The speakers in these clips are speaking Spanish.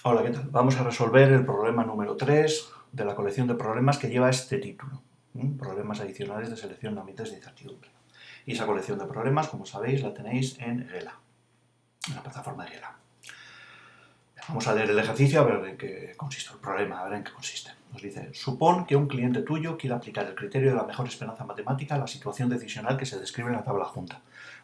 Hola, ¿qué tal? Vamos a resolver el problema número 3 de la colección de problemas que lleva este título. Problemas adicionales de selección de ambientes de incertidumbre. Y esa colección de problemas, como sabéis, la tenéis en Gela, en la plataforma de Gela. Vamos a leer el ejercicio a ver en qué consiste el problema, a ver en qué consiste. Nos dice, supón que un cliente tuyo quiere aplicar el criterio de la mejor esperanza matemática a la situación decisional que se describe en la tabla adjunta.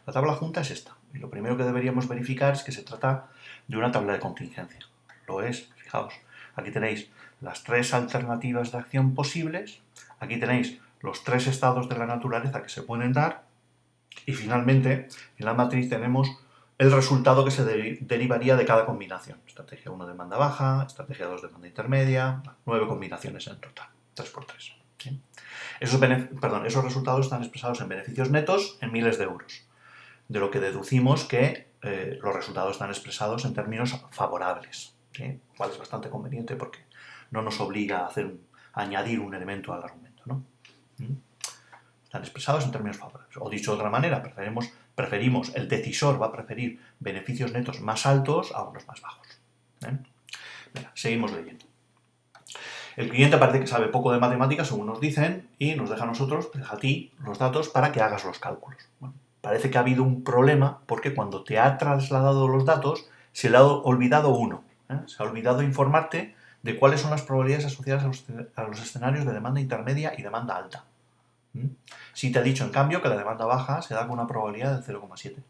La tabla adjunta es esta, y lo primero que deberíamos verificar es que se trata de una tabla de contingencia. Lo es, fijaos. Aquí tenéis las tres alternativas de acción posibles, aquí tenéis los tres estados de la naturaleza que se pueden dar, y finalmente en la matriz tenemos el resultado que se derivaría de cada combinación. Estrategia 1 demanda baja, estrategia 2 demanda intermedia, 9 combinaciones en total, 3x3. ¿Sí? Esos resultados están expresados en beneficios netos en miles de euros, de lo que deducimos que los resultados están expresados en términos favorables, ¿sí? Cual es bastante conveniente porque no nos obliga a añadir un elemento al argumento, ¿no? Están expresados en términos favorables. O dicho de otra manera, preferimos, el decisor va a preferir beneficios netos más altos a unos más bajos. Venga, seguimos leyendo. El cliente parece que sabe poco de matemáticas, según nos dicen, y nos deja a nosotros, te deja a ti los datos para que hagas los cálculos. Bueno, parece que ha habido un problema porque cuando te ha trasladado los datos se le ha olvidado uno. Se ha olvidado informarte de cuáles son las probabilidades asociadas a los escenarios de demanda intermedia y demanda alta. Si te ha dicho, en cambio, que la demanda baja se da con una probabilidad del 0,7.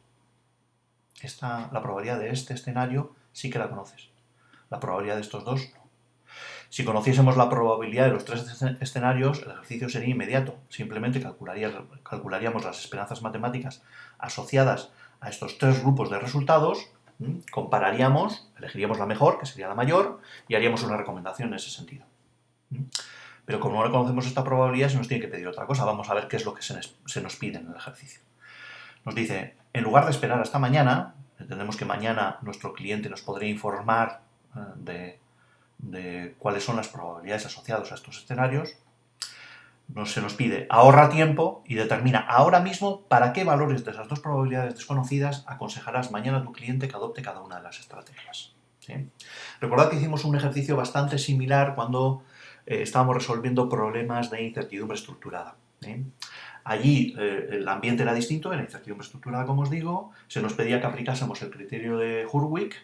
La probabilidad de este escenario sí que la conoces. La probabilidad de estos dos no. Si conociésemos la probabilidad de los tres escenarios, el ejercicio sería inmediato. Simplemente calcularíamos las esperanzas matemáticas asociadas a estos tres grupos de resultados, compararíamos, elegiríamos la mejor, que sería la mayor, y haríamos una recomendación en ese sentido. Pero como no conocemos esta probabilidad, se nos tiene que pedir otra cosa. Vamos a ver qué es lo que se nos pide en el ejercicio. Nos dice, en lugar de esperar hasta mañana, entendemos que mañana nuestro cliente nos podría informar de cuáles son las probabilidades asociadas a estos escenarios, se nos pide ahorra tiempo y determina ahora mismo para qué valores de esas dos probabilidades desconocidas aconsejarás mañana a tu cliente que adopte cada una de las estrategias. ¿Sí? Recordad que hicimos un ejercicio bastante similar cuando estábamos resolviendo problemas de incertidumbre estructurada. ¿Sí? Allí el ambiente era distinto, en la incertidumbre estructurada, como os digo, se nos pedía que aplicásemos el criterio de Hurwitz,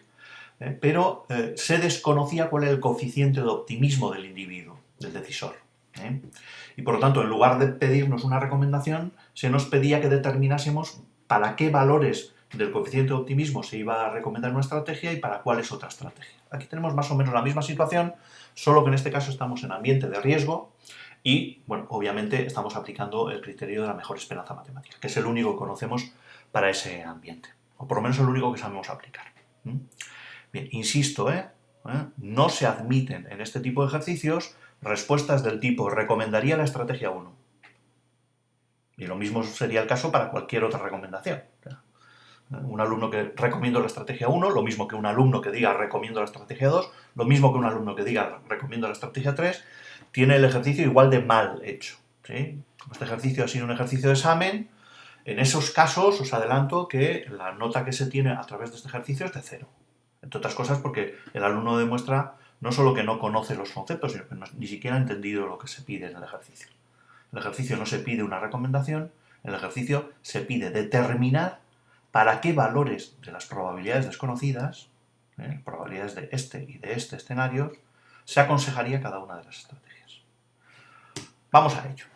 pero se desconocía cuál era el coeficiente de optimismo del individuo, del decisor. Y por lo tanto, en lugar de pedirnos una recomendación, se nos pedía que determinásemos para qué valores del coeficiente de optimismo se iba a recomendar una estrategia y para cuál es otra estrategia. Aquí tenemos más o menos la misma situación, solo que en este caso estamos en ambiente de riesgo y, bueno, obviamente estamos aplicando el criterio de la mejor esperanza matemática, que es el único que conocemos para ese ambiente, o por lo menos el único que sabemos aplicar. Bien, insisto, no se admiten en este tipo de ejercicios respuestas del tipo recomendaría la estrategia 1. Y lo mismo sería el caso para cualquier otra recomendación. Un alumno que recomiendo la estrategia 1, lo mismo que un alumno que diga recomiendo la estrategia 2, lo mismo que un alumno que diga recomiendo la estrategia 3, tiene el ejercicio igual de mal hecho. ¿Sí? Como este ejercicio ha sido un ejercicio de examen, en esos casos os adelanto que la nota que se tiene a través de este ejercicio es de 0. Entre otras cosas porque el alumno demuestra no solo que no conoce los conceptos, sino que ni siquiera ha entendido lo que se pide en el ejercicio. En el ejercicio no se pide una recomendación, en el ejercicio se pide determinar para qué valores de las probabilidades desconocidas, probabilidades de este y de este escenario, se aconsejaría cada una de las estrategias. Vamos a ello.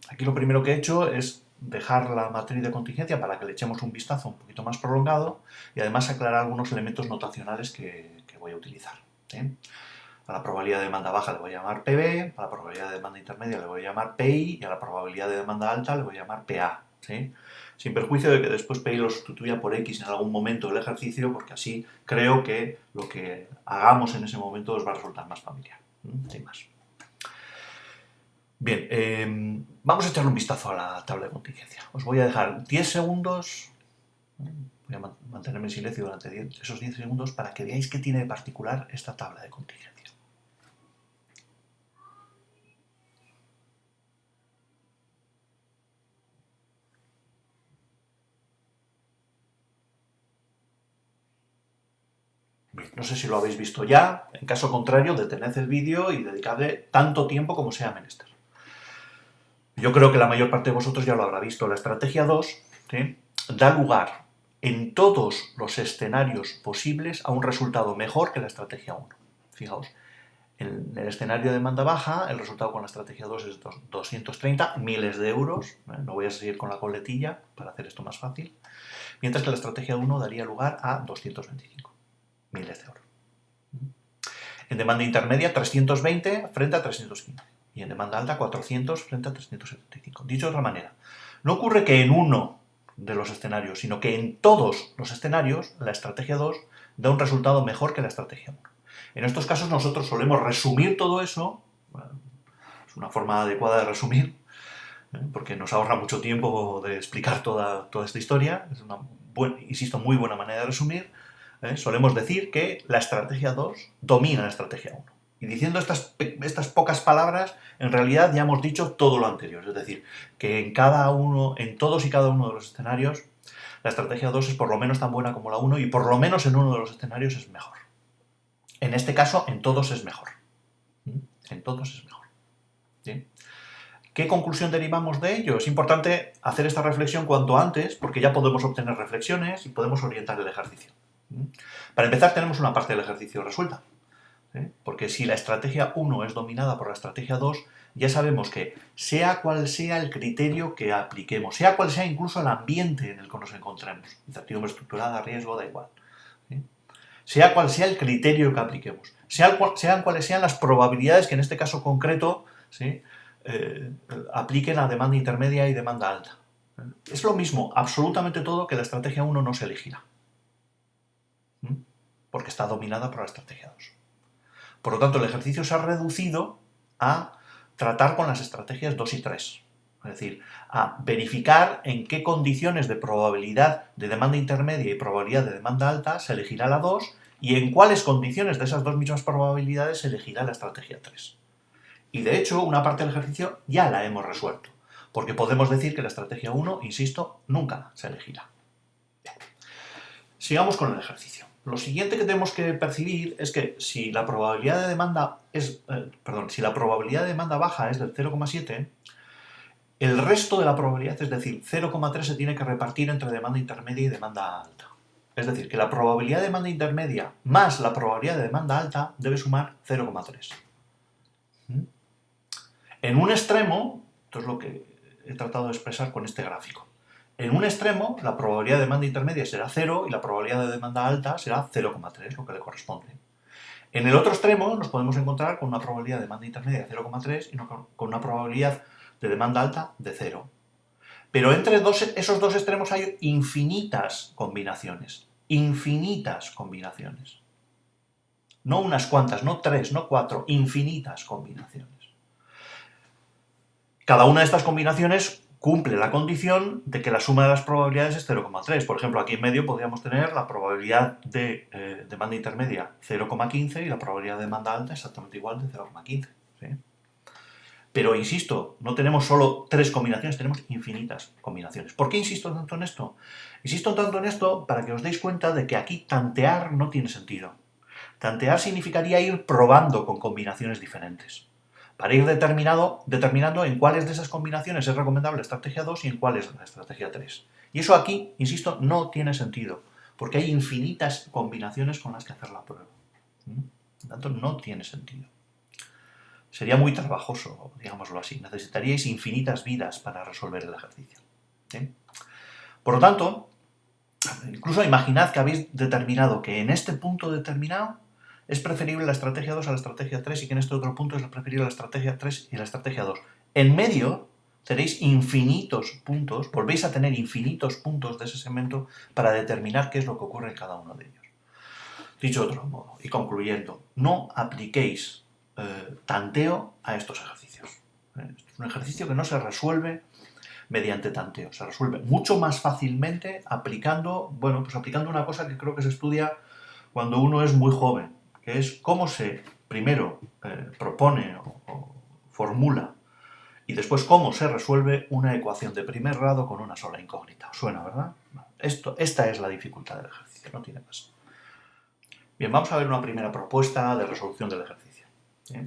Aquí lo primero que he hecho es dejar la matriz de contingencia para que le echemos un vistazo un poquito más prolongado y además aclarar algunos elementos notacionales que voy a utilizar. A la probabilidad de demanda baja le voy a llamar PB, a la probabilidad de demanda intermedia le voy a llamar PI y a la probabilidad de demanda alta le voy a llamar PA. ¿Sí? Sin perjuicio de que después PI lo sustituya por X en algún momento del ejercicio, porque así creo que lo que hagamos en ese momento os va a resultar más familiar. Sin más. Bien, vamos a echarle un vistazo a la tabla de contingencia. Os voy a dejar 10 segundos, voy a mantenerme en silencio durante esos 10 segundos para que veáis qué tiene de particular esta tabla de contingencia. No sé si lo habéis visto ya. En caso contrario, detened el vídeo y dedicadle tanto tiempo como sea menester. Yo creo que la mayor parte de vosotros ya lo habrá visto. La estrategia 2, ¿sí?, da lugar en todos los escenarios posibles a un resultado mejor que la estrategia 1. Fijaos, en el escenario de demanda baja, el resultado con la estrategia 2 es 230 miles de euros. No voy a seguir con la coletilla para hacer esto más fácil. Mientras que la estrategia 1 daría lugar a 225 miles de euros. En demanda intermedia, 320 frente a 315. Y en demanda alta, 400 frente a 375. Dicho de otra manera, no ocurre que en uno de los escenarios, sino que en todos los escenarios, la estrategia 2 da un resultado mejor que la estrategia 1. En estos casos nosotros solemos resumir todo eso, es una forma adecuada de resumir, porque nos ahorra mucho tiempo de explicar toda esta historia, es una, insisto, muy buena manera de resumir. Solemos decir que la estrategia 2 domina la estrategia 1. Y diciendo estas pocas palabras, en realidad ya hemos dicho todo lo anterior. Es decir, que en todos y cada uno de los escenarios, la estrategia 2 es por lo menos tan buena como la 1 y por lo menos en uno de los escenarios es mejor. En este caso, en todos es mejor. En todos es mejor. ¿Sí? ¿Qué conclusión derivamos de ello? Es importante hacer esta reflexión cuanto antes, porque ya podemos obtener reflexiones y podemos orientar el ejercicio. Para empezar, tenemos una parte del ejercicio resuelta. Porque si la estrategia 1 es dominada por la estrategia 2, ya sabemos que sea cual sea el criterio que apliquemos, sea cual sea incluso el ambiente en el que nos encontremos, incertidumbre estructurada, riesgo, da igual, sea cual sea el criterio que apliquemos, sean cuales sean las probabilidades que en este caso concreto, ¿sí?, apliquen a demanda intermedia y demanda alta. Es lo mismo, absolutamente todo, que la estrategia 1 no se elegirá, porque está dominada por la estrategia 2. Por lo tanto, el ejercicio se ha reducido a tratar con las estrategias 2 y 3. Es decir, a verificar en qué condiciones de probabilidad de demanda intermedia y probabilidad de demanda alta se elegirá la 2 y en cuáles condiciones de esas dos mismas probabilidades se elegirá la estrategia 3. Y de hecho, una parte del ejercicio ya la hemos resuelto, porque podemos decir que la estrategia 1, insisto, nunca se elegirá. Bien. Sigamos con el ejercicio. Lo siguiente que tenemos que percibir es que si la probabilidad de demanda baja es del 0,7, el resto de la probabilidad, es decir, 0,3, se tiene que repartir entre demanda intermedia y demanda alta. Es decir, que la probabilidad de demanda intermedia más la probabilidad de demanda alta debe sumar 0,3. En un extremo, esto es lo que he tratado de expresar con este gráfico. En un extremo, la probabilidad de demanda intermedia será 0 y la probabilidad de demanda alta será 0,3, lo que le corresponde. En el otro extremo nos podemos encontrar con una probabilidad de demanda intermedia de 0,3 y con una probabilidad de demanda alta de 0. Pero entre esos dos extremos hay infinitas combinaciones. Infinitas combinaciones. No unas cuantas, no 3, no 4, infinitas combinaciones. Cada una de estas combinaciones cumple la condición de que la suma de las probabilidades es 0,3. Por ejemplo, aquí en medio podríamos tener la probabilidad de demanda intermedia 0,15 y la probabilidad de demanda alta exactamente igual de 0,15. ¿Sí? Pero, insisto, no tenemos solo 3 combinaciones, tenemos infinitas combinaciones. ¿Por qué insisto tanto en esto? Insisto tanto en esto para que os deis cuenta de que aquí tantear no tiene sentido. Tantear significaría ir probando con combinaciones diferentes, para ir determinando en cuáles de esas combinaciones es recomendable la estrategia 2 y en cuáles la estrategia 3. Y eso aquí, insisto, no tiene sentido, porque hay infinitas combinaciones con las que hacer la prueba. Por tanto, no tiene sentido. Sería muy trabajoso, digámoslo así. Necesitaríais infinitas vidas para resolver el ejercicio. ¿Sí? Por lo tanto, incluso imaginad que habéis determinado que en este punto determinado es preferible la estrategia 2 a la estrategia 3 y que en este otro punto es preferible la estrategia 3 y la estrategia 2. En medio tenéis infinitos puntos, volvéis a tener infinitos puntos de ese segmento para determinar qué es lo que ocurre en cada uno de ellos. Dicho de otro modo, y concluyendo, no apliquéis tanteo a estos ejercicios. Es un ejercicio que no se resuelve mediante tanteo, se resuelve mucho más fácilmente aplicando una cosa que creo que se estudia cuando uno es muy joven, que es cómo se primero propone o formula y después cómo se resuelve una ecuación de primer grado con una sola incógnita. ¿Os suena, verdad? Esta es la dificultad del ejercicio, no tiene más. Bien, vamos a ver una primera propuesta de resolución del ejercicio,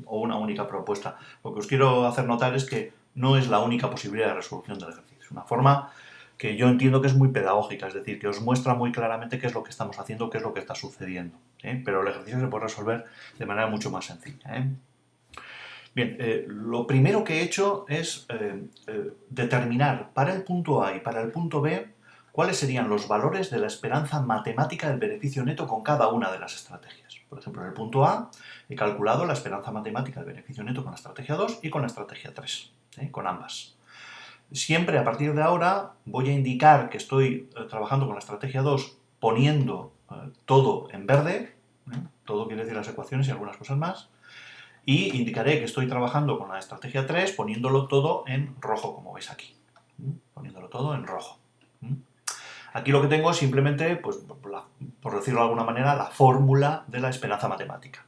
o una única propuesta. Lo que os quiero hacer notar es que no es la única posibilidad de resolución del ejercicio. Es una forma que yo entiendo que es muy pedagógica, es decir, que os muestra muy claramente qué es lo que estamos haciendo, qué es lo que está sucediendo. Pero el ejercicio se puede resolver de manera mucho más sencilla. Bien, lo primero que he hecho es determinar para el punto A y para el punto B cuáles serían los valores de la esperanza matemática del beneficio neto con cada una de las estrategias. Por ejemplo, en el punto A he calculado la esperanza matemática del beneficio neto con la estrategia 2 y con la estrategia 3, con ambas. Siempre a partir de ahora voy a indicar que estoy trabajando con la estrategia 2 poniendo todo en verde, todo quiere decir las ecuaciones y algunas cosas más, y indicaré que estoy trabajando con la estrategia 3 poniéndolo todo en rojo, como veis aquí. Poniéndolo todo en rojo. Aquí lo que tengo es simplemente, pues, por decirlo de alguna manera, la fórmula de la esperanza matemática.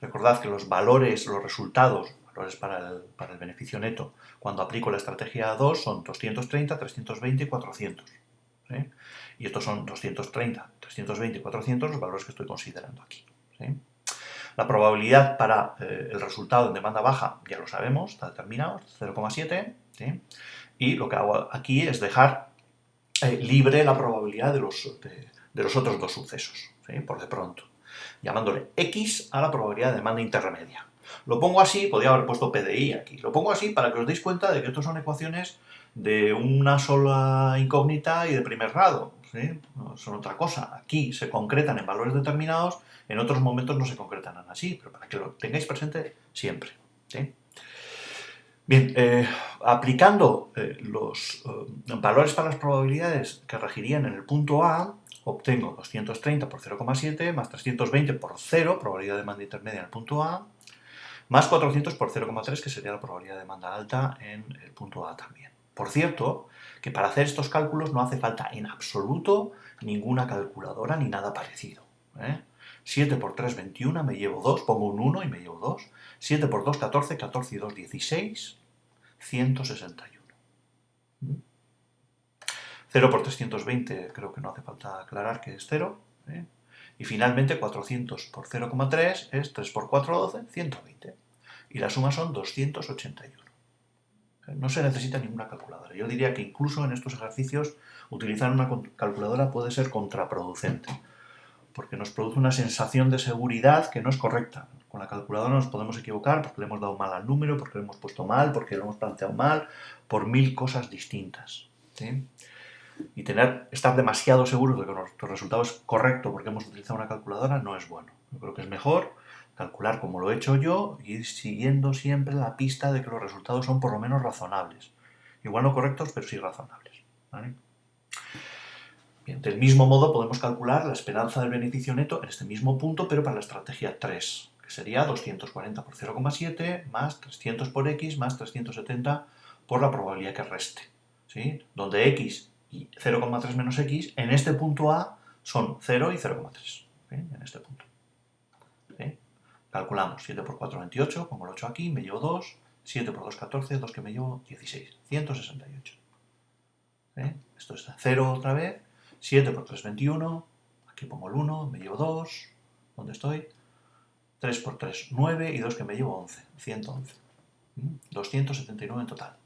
Recordad que los valores, los resultados, valores para el beneficio neto, cuando aplico la estrategia 2 son 230, 320 y 400. Y estos son 230, 320 y 400 los valores que estoy considerando aquí. La probabilidad para el resultado en demanda baja, ya lo sabemos, está determinado, 0,7. Y lo que hago aquí es dejar libre la probabilidad de los otros dos sucesos, por de pronto, llamándole X a la probabilidad de demanda intermedia. Lo pongo así, podría haber puesto PDI aquí, lo pongo así para que os deis cuenta de que estos son ecuaciones de una sola incógnita y de primer grado, no son otra cosa. Aquí se concretan en valores determinados, en otros momentos no se concretan así, pero para que lo tengáis presente siempre. Bien, aplicando los valores para las probabilidades que regirían en el punto A, obtengo 230 por 0,7 más 320 por 0, probabilidad de demanda intermedia en el punto A, más 400 por 0,3, que sería la probabilidad de demanda alta en el punto A también. Por cierto, que para hacer estos cálculos no hace falta en absoluto ninguna calculadora ni nada parecido. 7 por 3, 21, me llevo 2, pongo un 1 y me llevo 2. 7 por 2, 14, 14 y 2, 16, 161. 0 por 320, creo que no hace falta aclarar que es 0. Y finalmente 400 por 0,3 es 3 por 4, 12, 120. Y la suma son 281. No se necesita ninguna calculadora. Yo diría que incluso en estos ejercicios utilizar una calculadora puede ser contraproducente, porque nos produce una sensación de seguridad que no es correcta. Con la calculadora nos podemos equivocar porque le hemos dado mal al número, porque lo hemos puesto mal, porque lo hemos planteado mal, por 1000 cosas distintas. Y estar demasiado seguros de que nuestro resultado es correcto porque hemos utilizado una calculadora no es bueno. Yo creo que es mejor calcular como lo he hecho yo y ir siguiendo siempre la pista de que los resultados son por lo menos razonables. Igual no correctos, pero sí razonables. ¿Vale? Bien, del mismo modo podemos calcular la esperanza del beneficio neto en este mismo punto, pero para la estrategia 3, que sería 240 por 0,7 más 300 por X más 370 por la probabilidad que reste. Donde X y 0,3 menos X en este punto A son 0 y 0,3. En este punto. Calculamos 7 por 4, 28, como lo he hecho aquí, me llevo 2, 7 por 2, 14, 2 que me llevo 16, 168. Esto es 0 otra vez, 7 por 3, 21, aquí pongo el 1, me llevo 2, ¿dónde estoy? 3 por 3, 9 y 2 que me llevo 11, 111. 279 en total.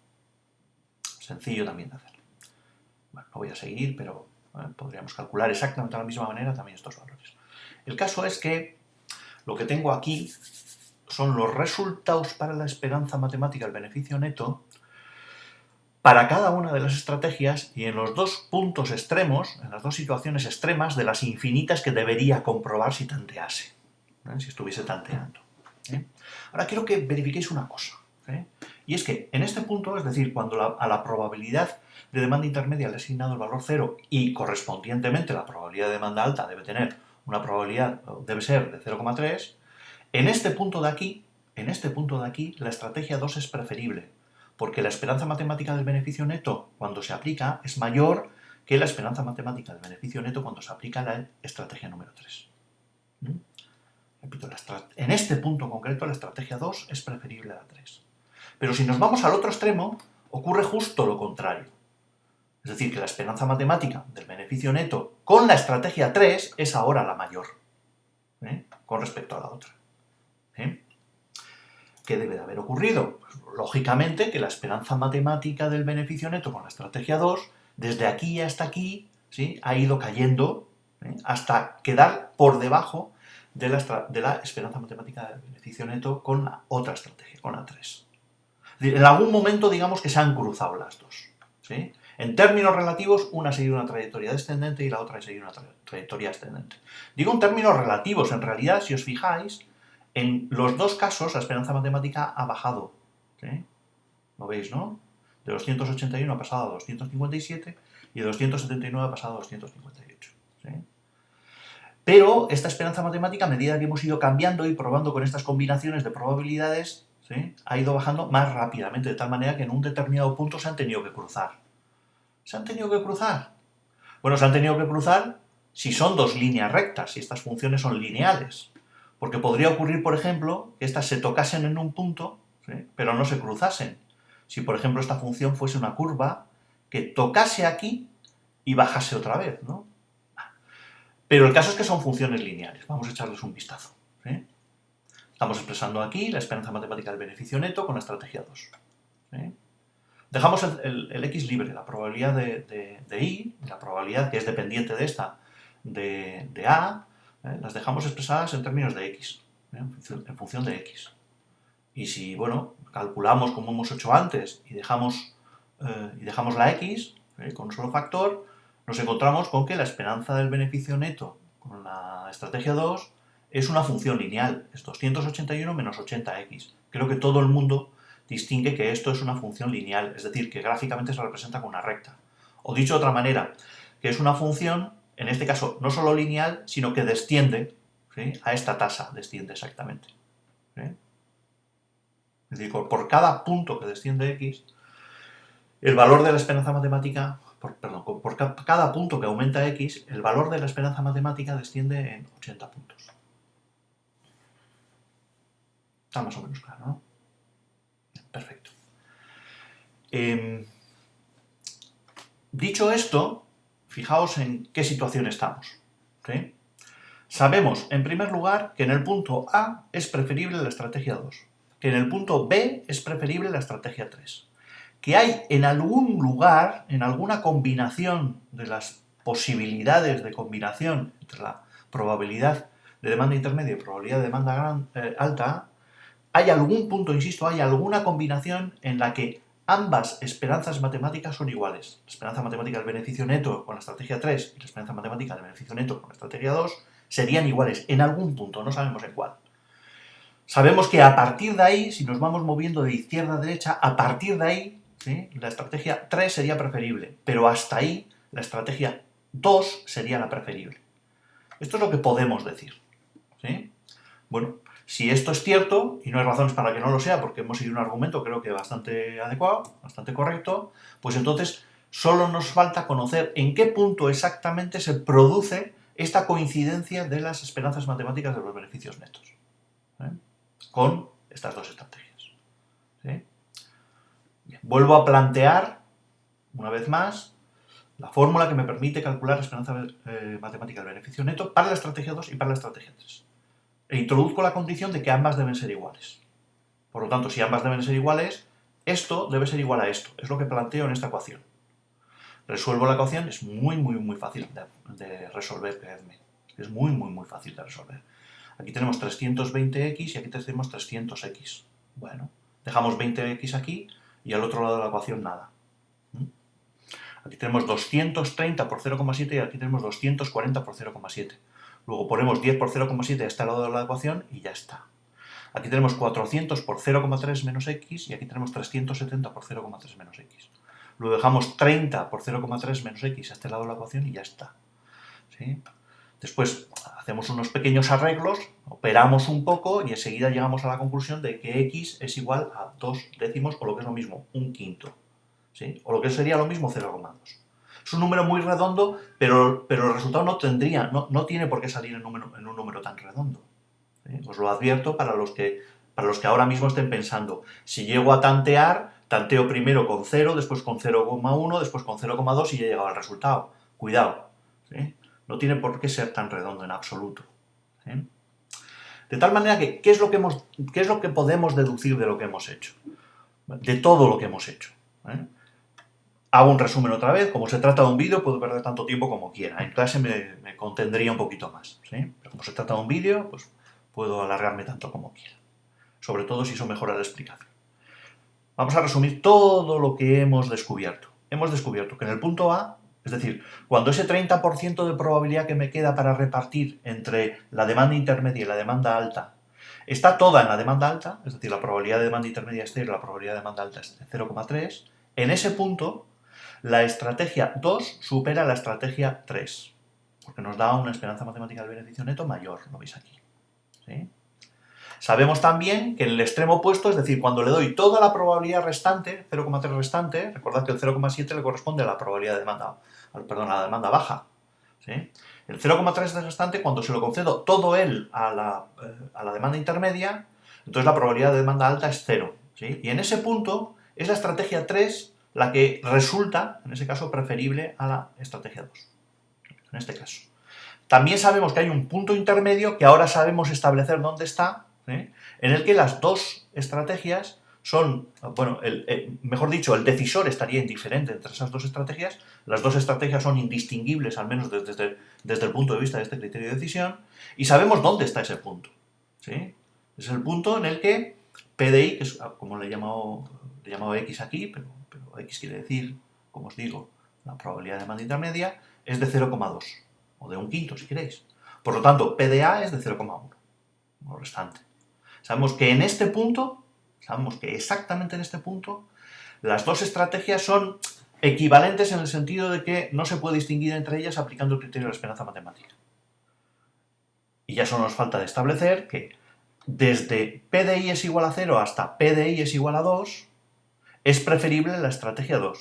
Sencillo también de hacer. Bueno, no voy a seguir, pero podríamos calcular exactamente de la misma manera también estos valores. El caso es que lo que tengo aquí son los resultados para la esperanza matemática del beneficio neto para cada una de las estrategias y en los dos puntos extremos, en las dos situaciones extremas de las infinitas que debería comprobar si tantease, si estuviese tanteando. Ahora quiero que verifiquéis una cosa, y es que en este punto, es decir, cuando a la probabilidad de demanda intermedia le he asignado el valor 0 y correspondientemente la probabilidad de demanda alta debe tener una probabilidad, debe ser de 0,3, en este punto de aquí, la estrategia 2 es preferible, porque la esperanza matemática del beneficio neto cuando se aplica es mayor que la esperanza matemática del beneficio neto cuando se aplica la estrategia número 3. Repito, en este punto concreto la estrategia 2 es preferible a la 3. Pero si nos vamos al otro extremo, ocurre justo lo contrario. Es decir, que la esperanza matemática del beneficio neto con la estrategia 3 es ahora la mayor. con respecto a la otra. ¿Qué debe de haber ocurrido? Pues, lógicamente que la esperanza matemática del beneficio neto con la estrategia 2, desde aquí hasta aquí, ¿sí?, ha ido cayendo hasta quedar por debajo de la esperanza matemática del beneficio neto con la otra estrategia, con la 3. En algún momento, digamos que se han cruzado las dos, ¿sí? En términos relativos, una ha seguido una trayectoria descendente y la otra ha seguido una trayectoria ascendente. Digo en términos relativos, en realidad, si os fijáis, en los dos casos la esperanza matemática ha bajado, ¿sí? ¿Lo veis, no? De 281 ha pasado a 257 y de 279 ha pasado a 258, ¿sí? Pero esta esperanza matemática, a medida que hemos ido cambiando y probando con estas combinaciones de probabilidades, ¿sí?, ha ido bajando más rápidamente, de tal manera que en un determinado punto se han tenido que cruzar. ¿Se han tenido que cruzar? Bueno, se han tenido que cruzar si son dos líneas rectas, si estas funciones son lineales. Porque podría ocurrir, por ejemplo, que estas se tocasen en un punto, ¿sí?, pero no se cruzasen. Si, por ejemplo, esta función fuese una curva que tocase aquí y bajase otra vez, ¿no? Pero el caso es que son funciones lineales. Vamos a echarles un vistazo, ¿sí? Estamos expresando aquí la esperanza matemática del beneficio neto con la estrategia 2. ¿Sí? Dejamos el x libre, la probabilidad de y, la probabilidad que es dependiente de esta, de a, las dejamos expresadas en términos de x, en función de x. Y si, bueno, calculamos como hemos hecho antes y dejamos la x con un solo factor, nos encontramos con que la esperanza del beneficio neto con la estrategia 2 es una función lineal, es 281 menos 80x. Creo que todo el mundo distingue que esto es una función lineal, es decir, que gráficamente se representa con una recta. O dicho de otra manera, que es una función, en este caso, no solo lineal, sino que desciende, ¿sí?, a esta tasa, desciende exactamente. ¿Sí? Es decir, por cada punto que desciende x, el valor de la esperanza matemática, por cada punto que aumenta x, el valor de la esperanza matemática desciende en 80 puntos. Está más o menos claro, ¿no? Perfecto. Dicho esto, fijaos en qué situación estamos, ¿sí? Sabemos, en primer lugar, que en el punto A es preferible la estrategia 2, que en el punto B es preferible la estrategia 3, que hay en algún lugar, en alguna combinación de las posibilidades de combinación entre la probabilidad de demanda intermedia y probabilidad de demanda alta, hay algún punto, insisto, hay alguna combinación en la que ambas esperanzas matemáticas son iguales. La esperanza matemática del beneficio neto con la estrategia 3 y la esperanza matemática del beneficio neto con la estrategia 2 serían iguales en algún punto, no sabemos en cuál. Sabemos que a partir de ahí, si nos vamos moviendo de izquierda a derecha, a partir de ahí, ¿sí?, la estrategia 3 sería preferible, pero hasta ahí la estrategia 2 sería la preferible. Esto es lo que podemos decir, ¿sí? Bueno, si esto es cierto, y no hay razones para que no lo sea, porque hemos seguido un argumento creo que bastante adecuado, bastante correcto, pues entonces solo nos falta conocer en qué punto exactamente se produce esta coincidencia de las esperanzas matemáticas de los beneficios netos, ¿eh?, con estas dos estrategias. ¿Sí? Bien, vuelvo a plantear, una vez más, la fórmula que me permite calcular la esperanza matemática del beneficio neto para la estrategia 2 y para la estrategia 3. E introduzco la condición de que ambas deben ser iguales. Por lo tanto, si ambas deben ser iguales, esto debe ser igual a esto. Es lo que planteo en esta ecuación. Resuelvo la ecuación, es muy fácil de resolver, creedme. Es muy fácil de resolver. Aquí tenemos 320x y aquí tenemos 300x. Bueno, dejamos 20x aquí y al otro lado de la ecuación nada. Aquí tenemos 230 por 0,7 y aquí tenemos 240 por 0,7. Luego ponemos 10 por 0,7 a este lado de la ecuación y ya está. Aquí tenemos 400 por 0,3 menos x y aquí tenemos 370 por 0,3 menos x. Luego dejamos 30 por 0,3 menos x a este lado de la ecuación y ya está. ¿Sí? Después hacemos unos pequeños arreglos, operamos un poco y enseguida llegamos a la conclusión de que x es igual a 2 décimos o lo que es lo mismo, un quinto. ¿Sí? O lo que sería lo mismo 0,2. Es un número muy redondo, pero el resultado no tiene por qué salir en un número tan redondo. ¿Sí? Os lo advierto para los que ahora mismo estén pensando, si llego a tantear, tanteo primero con 0, después con 0,1, después con 0,2 y ya he llegado al resultado. Cuidado, ¿sí? No tiene por qué ser tan redondo en absoluto, ¿sí? De tal manera que, ¿qué es lo que podemos deducir de lo que hemos hecho? De todo lo que hemos hecho. Hago un resumen otra vez. Como se trata de un vídeo, puedo perder tanto tiempo como quiera. En clase me contendría un poquito más, ¿sí? Pero como se trata de un vídeo, pues puedo alargarme tanto como quiera. Sobre todo si eso mejora la explicación. Vamos a resumir todo lo que hemos descubierto. Hemos descubierto que en el punto A, es decir, cuando ese 30% de probabilidad que me queda para repartir entre la demanda intermedia y la demanda alta está toda en la demanda alta, es decir, la probabilidad de demanda intermedia es 0 y la probabilidad de demanda alta es de 0,3, en ese punto la estrategia 2 supera la estrategia 3, porque nos da una esperanza matemática del beneficio neto mayor, lo veis aquí. ¿Sí? Sabemos también que en el extremo opuesto, es decir, cuando le doy toda la probabilidad restante, 0,3 restante, recordad que el 0,7 le corresponde a la probabilidad de demanda, a la demanda baja. ¿Sí? El 0,3 de restante, cuando se lo concedo todo él a la demanda intermedia, entonces la probabilidad de demanda alta es 0. ¿Sí? Y en ese punto es la estrategia 3 la que resulta, en ese caso, preferible a la estrategia 2. En este caso. También sabemos que hay un punto intermedio que ahora sabemos establecer dónde está, ¿sí? En el que las dos estrategias son, bueno, mejor dicho, el decisor estaría indiferente entre esas dos estrategias, las dos estrategias son indistinguibles, al menos desde el punto de vista de este criterio de decisión, y sabemos dónde está ese punto, ¿sí? Es el punto en el que PDI, que es como le he llamado X aquí, pero X quiere decir, como os digo, la probabilidad de demanda intermedia, es de 0,2, o de un quinto si queréis. Por lo tanto, PDA es de 0,1, lo restante. Sabemos que en este punto, sabemos que exactamente en este punto, las dos estrategias son equivalentes en el sentido de que no se puede distinguir entre ellas aplicando el criterio de la esperanza matemática. Y ya solo nos falta de establecer que desde PDI es igual a 0 hasta PDI es igual a 2, es preferible la estrategia 2.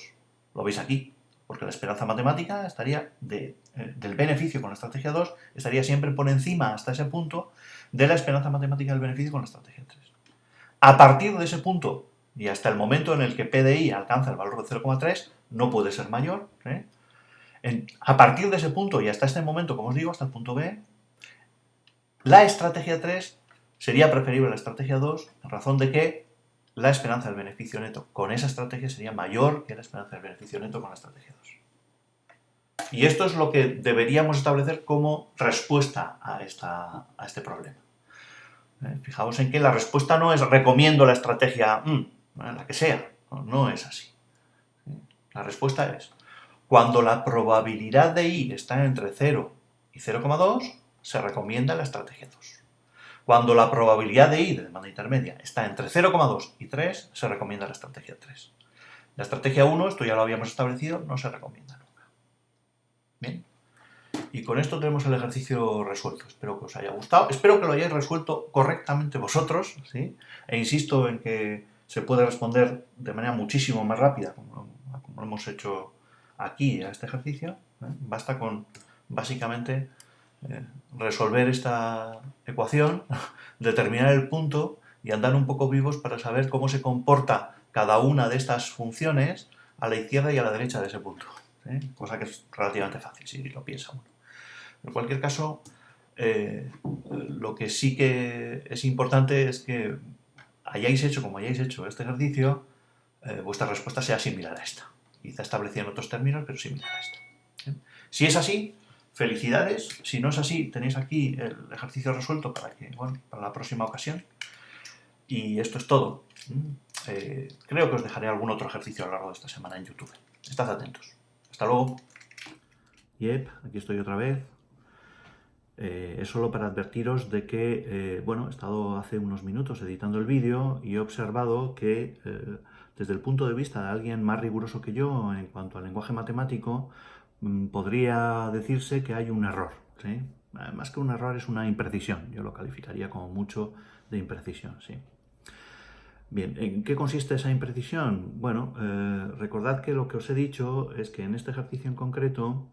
Lo veis aquí, porque la esperanza matemática estaría del beneficio con la estrategia 2 estaría siempre por encima hasta ese punto de la esperanza matemática del beneficio con la estrategia 3. A partir de ese punto y hasta el momento en el que PDI alcanza el valor de 0,3 no puede ser mayor. A partir de ese punto y hasta este momento, como os digo, hasta el punto B, la estrategia 3 sería preferible a la estrategia 2 en razón de que la esperanza del beneficio neto con esa estrategia sería mayor que la esperanza del beneficio neto con la estrategia 2. Y esto es lo que deberíamos establecer como respuesta a este problema. Fijaos en que la respuesta no es recomiendo la estrategia, la que sea, no es así. La respuesta es, cuando la probabilidad de I está entre 0 y 0,2, se recomienda la estrategia 2. Cuando la probabilidad de I, de demanda intermedia, está entre 0,2 y 3, se recomienda la estrategia 3. La estrategia 1, esto ya lo habíamos establecido, no se recomienda nunca. Bien. Y con esto tenemos el ejercicio resuelto. Espero que os haya gustado. Espero que lo hayáis resuelto correctamente vosotros, ¿sí? E insisto en que se puede responder de manera muchísimo más rápida, como hemos hecho aquí a este ejercicio. Basta con, básicamente, resolver esta ecuación, determinar el punto y andar un poco vivos para saber cómo se comporta cada una de estas funciones a la izquierda y a la derecha de ese punto. ¿Sí? Cosa que es relativamente fácil, si lo piensa uno. En cualquier caso, lo que sí que es importante es que hayáis hecho como hayáis hecho este ejercicio, vuestra respuesta sea similar a esta. Quizá establecida en otros términos, pero similar a esta. Si es así, felicidades. Si no es así, tenéis aquí el ejercicio resuelto para la próxima ocasión. Y esto es todo. Creo que os dejaré algún otro ejercicio a lo largo de esta semana en YouTube. Estad atentos. Hasta luego. Yep, aquí estoy otra vez. Es solo para advertiros de que, he estado hace unos minutos editando el vídeo y he observado que, desde el punto de vista de alguien más riguroso que yo en cuanto al lenguaje matemático, podría decirse que hay un error, ¿sí? Más que un error es una imprecisión, yo lo calificaría como mucho de imprecisión, ¿sí? Bien, ¿en qué consiste esa imprecisión? Bueno, recordad que lo que os he dicho es que en este ejercicio en concreto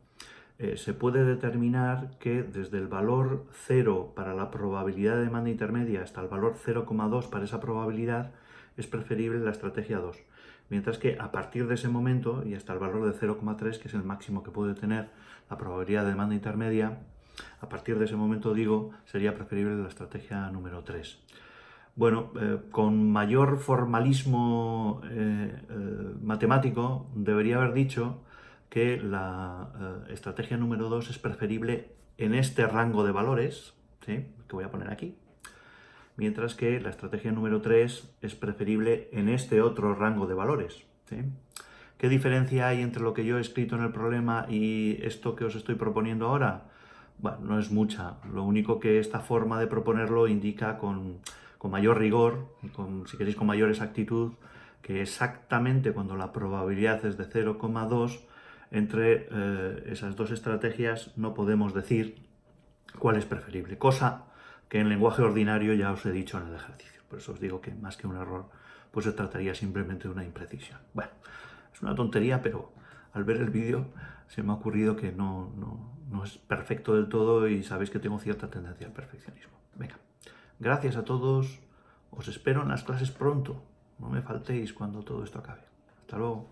se puede determinar que desde el valor 0 para la probabilidad de demanda intermedia hasta el valor 0,2 para esa probabilidad es preferible la estrategia 2. Mientras que a partir de ese momento y hasta el valor de 0,3, que es el máximo que puede tener la probabilidad de demanda intermedia, A partir de ese momento, digo, sería preferible la estrategia número 3. Bueno, con mayor formalismo matemático, debería haber dicho que la estrategia número 2 es preferible en este rango de valores, ¿sí?, que voy a poner aquí, mientras que la estrategia número 3 es preferible en este otro rango de valores, ¿sí? ¿Qué diferencia hay entre lo que yo he escrito en el problema y esto que os estoy proponiendo ahora? Bueno, no es mucha. Lo único que esta forma de proponerlo indica con mayor rigor, si queréis con mayor exactitud, que exactamente cuando la probabilidad es de 0,2, entre esas dos estrategias no podemos decir cuál es preferible, cosa que en lenguaje ordinario ya os he dicho en el ejercicio. Por eso os digo que más que un error, pues se trataría simplemente de una imprecisión. Bueno, es una tontería, pero al ver el vídeo se me ha ocurrido que no es perfecto del todo y sabéis que tengo cierta tendencia al perfeccionismo. Venga, gracias a todos, os espero en las clases pronto. No me faltéis cuando todo esto acabe. Hasta luego.